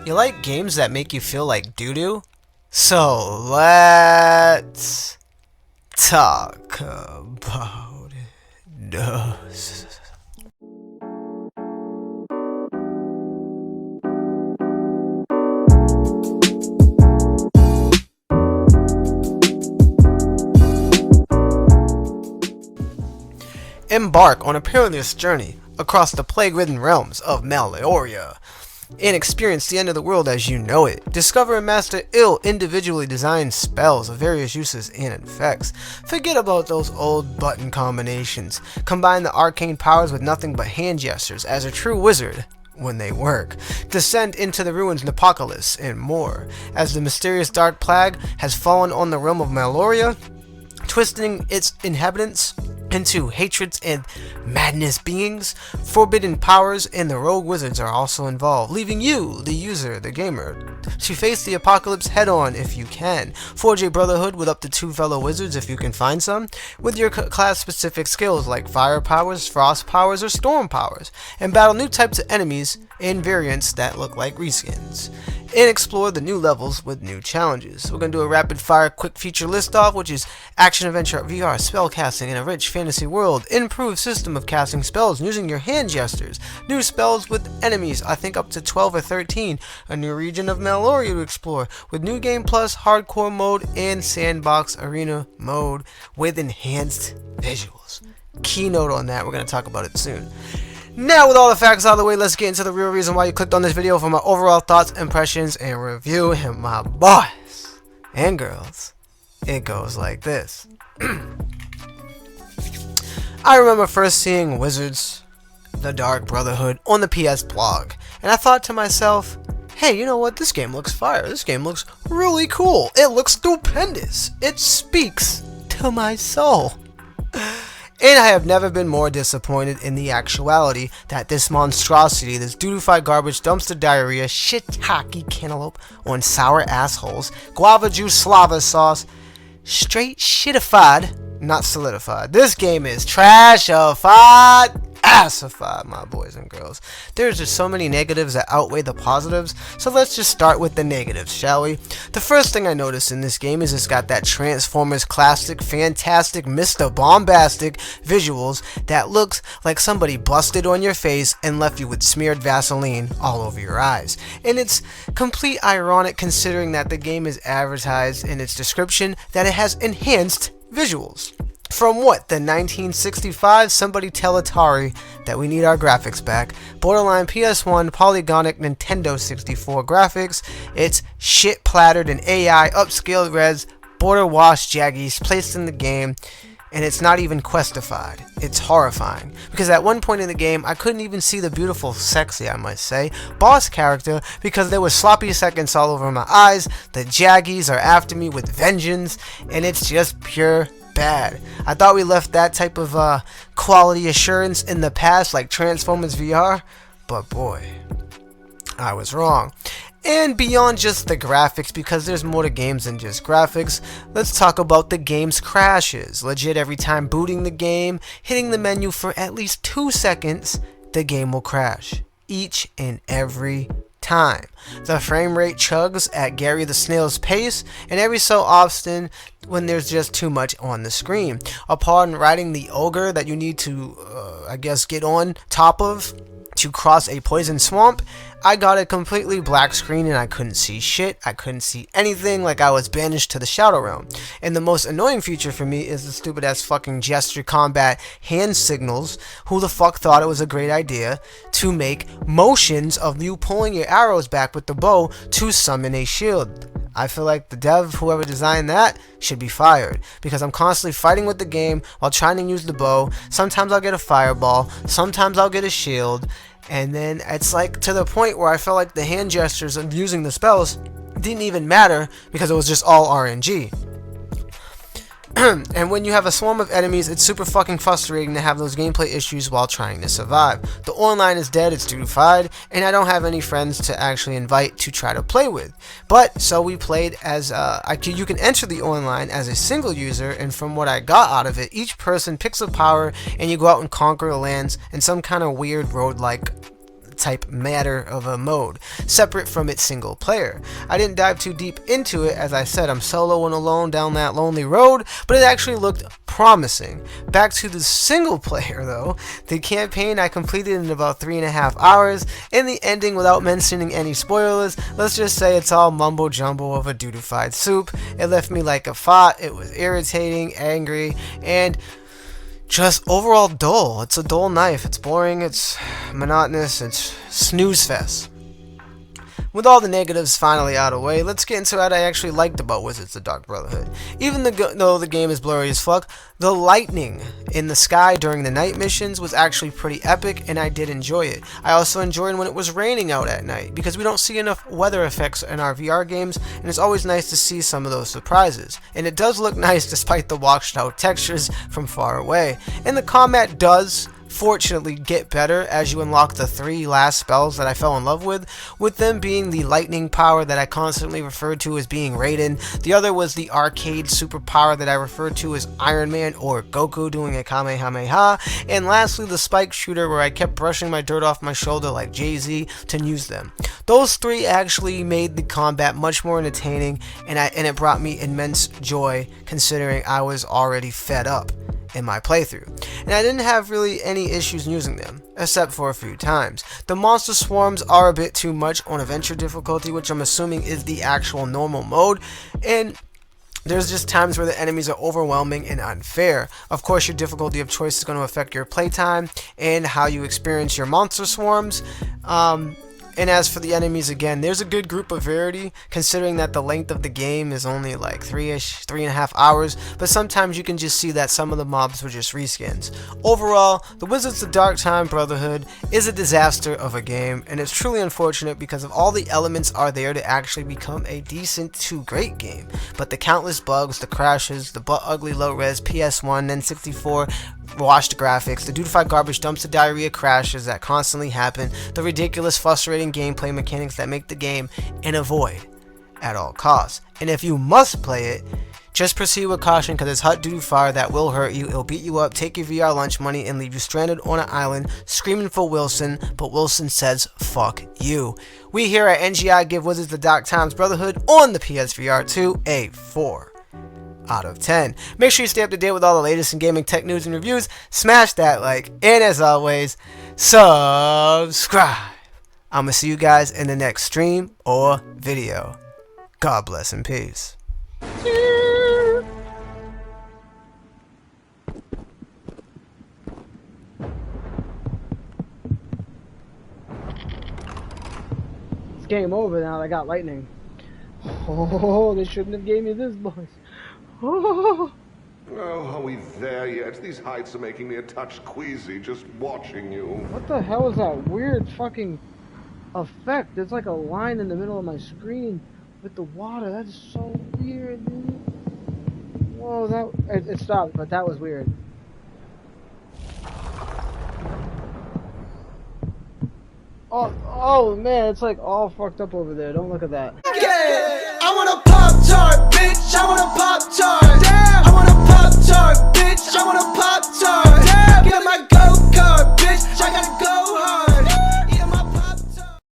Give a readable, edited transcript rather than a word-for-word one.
You like games that make you feel like doo-doo? So let's talk about it. Embark on a perilous journey across the plague-ridden realms of Maloria and experience the end of the world as you know it. Discover and master individually designed spells of various uses and effects. Forget about those old button combinations. Combine the arcane powers with nothing but hand gestures as a true wizard when they work. Descend into the ruins and apocalypse and more. As the mysterious dark plague has fallen on the realm of Maloria, twisting its inhabitants into hatreds and madness beings, forbidden powers and the rogue wizards are also involved, leaving you, the user, the gamer, to face the apocalypse head-on if you can. Forge a brotherhood with up to 2 fellow wizards if you can find some, with your class-specific skills like fire powers, frost powers, or storm powers, and battle new types of enemies and variants that look like reskins, and explore the new levels with new challenges. We're going to do a rapid-fire quick feature list-off, which is action-adventure VR, spell casting in a rich fantasy world, improved system of casting spells using your hand gestures, new spells with enemies, I think up to 12 or 13, a new region of Maloria to explore, with new game plus, hardcore mode, and sandbox arena mode with enhanced visuals. Keynote on that, we're going to talk about it soon. Now, with all the facts out of the way, let's get into the real reason why you clicked on this video for my overall thoughts, impressions, and review. And my boys and girls, it goes like this. I remember first seeing Wizards the Dark Brotherhood on the PS blog, and I thought to myself, hey, you know what, this game looks fire, this game looks really cool, it looks stupendous, it speaks to my soul. And I have never been more disappointed in the actuality that this monstrosity, this duty-fied garbage, dumpster diarrhea, shiitake cantaloupe on sour assholes, guava juice slava sauce, straight shitified, not solidified. This game is trashified, assified, my boys and girls. There's just so many negatives that outweigh the positives, so let's just start with the negatives, shall we? The first thing I noticed in this game is it's got that Transformers classic, fantastic, Mr. Bombastic visuals that looks like somebody busted on your face and left you with smeared Vaseline all over your eyes. And it's complete ironic considering that the game is advertised in its description that it has enhanced visuals. From what, the 1965? Somebody tell Atari that we need our graphics back. Borderline PS1 polygonic Nintendo 64 graphics. It's shit plattered in AI, upscaled res, border wash jaggies placed in the game, and it's not even questified. It's horrifying. Because at one point in the game, I couldn't even see the beautiful, sexy, I might say, boss character because there was sloppy seconds all over my eyes. The jaggies are after me with vengeance, and it's just pure bad. I thought we left that type of quality assurance in the past like Transformers VR, but boy, I was wrong. And beyond just the graphics, because there's more to games than just graphics, let's talk about the game's crashes. Legit, every time booting the game, hitting the menu for at least 2 seconds, the game will crash. Each and every time. The frame rate chugs at Gary the Snail's pace, and every so often when there's just too much on the screen. Upon riding the ogre that you need to, get on top of to cross a poison swamp, I got a completely black screen and I couldn't see shit. I couldn't see anything, like I was banished to the Shadow Realm. And the most annoying feature for me is the stupid ass fucking gesture combat hand signals. Who the fuck thought it was a great idea to make motions of you pulling your arrows back with the bow to summon a shield? I feel like the dev, whoever designed that, should be fired, because I'm constantly fighting with the game while trying to use the bow. Sometimes I'll get a fireball, sometimes I'll get a shield, and then it's like to the point where I felt like the hand gestures of using the spells didn't even matter because it was just all RNG. And when you have a swarm of enemies, it's super fucking frustrating to have those gameplay issues while trying to survive. The online is dead, it's duty-fied, and I don't have any friends to actually invite to try to play with. But, so we played as, you can enter the online as a single user, and from what I got out of it, each person picks a power, and you go out and conquer lands in some kind of weird road-like type matter of a mode, separate from its single player. I didn't dive too deep into it, as I said, I'm solo and alone down that lonely road, but it actually looked promising. Back to the single player though, the campaign I completed in about 3.5 hours. In the ending, without mentioning any spoilers, let's just say it's all mumbo jumbo of a dudified soup. It left me like a fart. It was irritating, angry, and just overall dull. It's a dull knife. It's boring, it's monotonous, it's snooze fest. With all the negatives finally out of the way, let's get into what I actually liked about Wizards Dark Brotherhood. Even though the game is blurry as fuck, the lightning in the sky during the night missions was actually pretty epic, and I did enjoy it. I also enjoyed when it was raining out at night, because we don't see enough weather effects in our VR games, and it's always nice to see some of those surprises. And it does look nice despite the washed out textures from far away. And the combat does fortunately get better as you unlock the 3 last spells that I fell in love with them being the lightning power that I constantly referred to as being Raiden. The other was the arcade superpower that I referred to as Iron Man or Goku doing a Kamehameha, and lastly the spike shooter where I kept brushing my dirt off my shoulder like Jay-Z to use them. Those 3 actually made the combat much more entertaining, and it brought me immense joy considering I was already fed up in my playthrough, and I didn't have really any issues using them, except for a few times. The monster swarms are a bit too much on adventure difficulty, which I'm assuming is the actual normal mode, and there's just times where the enemies are overwhelming and unfair. Of course, your difficulty of choice is going to affect your playtime and how you experience your monster swarms. And as for the enemies, again, there's a good group of variety, considering that the length of the game is only like 3.5 hours, but sometimes you can just see that some of the mobs were just reskins. Overall, the Wizards Dark Times Brotherhood is a disaster of a game, and it's truly unfortunate because of all the elements are there to actually become a decent to great game, but the countless bugs, the crashes, the butt-ugly low-res PS1, N64, washed graphics, the dudified garbage dumpster diarrhea crashes that constantly happen, the ridiculous frustrating gameplay mechanics that make the game an avoid at all costs. And if you must play it, just proceed with caution because it's hot doo fire that will hurt you. It'll beat you up, take your VR lunch money, and leave you stranded on an island screaming for Wilson, but Wilson says fuck you. We here at NGI give Wizards the Dark Times Brotherhood on the PSVR2 a 4 out of 10. Make sure you stay up to date with all the latest in gaming tech news and reviews. Smash that like, and as always, subscribe. I'm gonna see you guys in the next stream or video. God bless and peace. It's game over now. I got lightning. Oh, they shouldn't have gave me this, boys. Oh, are we there yet? These heights are making me a touch queasy just watching you. What the hell is that weird fucking effect? There's like a line in the middle of my screen with the water. That's so weird, dude. Whoa, it stopped, but that was weird. Oh man, it's like all fucked up over there. Don't look at that. Yeah, I wanna